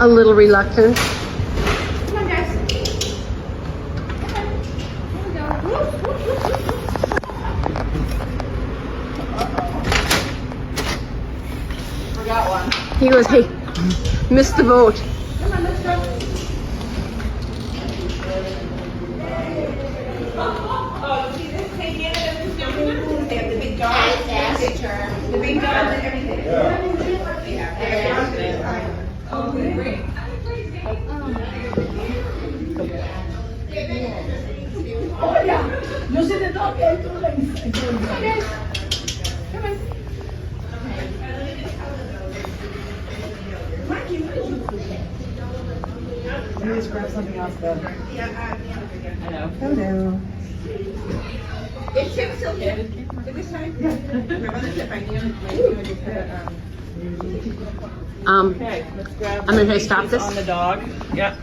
a little reluctant. Come on, guys. Here we go. Whoop, whoop, whoop, whoop. Forgot one. He goes, hey, missed the boat. Come on, let's go. Oh, see this thing in it? They have the big dogs. The big dogs and everything. Yeah. Oh, great. Oh, yeah. No se te toque. Come on, guys. Come on. Let me just grab something else though. I know. Hello. Is Chip still here? This time? Yeah. Remember the tip I knew? Um, Okay, let's grab I'm gonna stop pieces this. on the dog. Yep.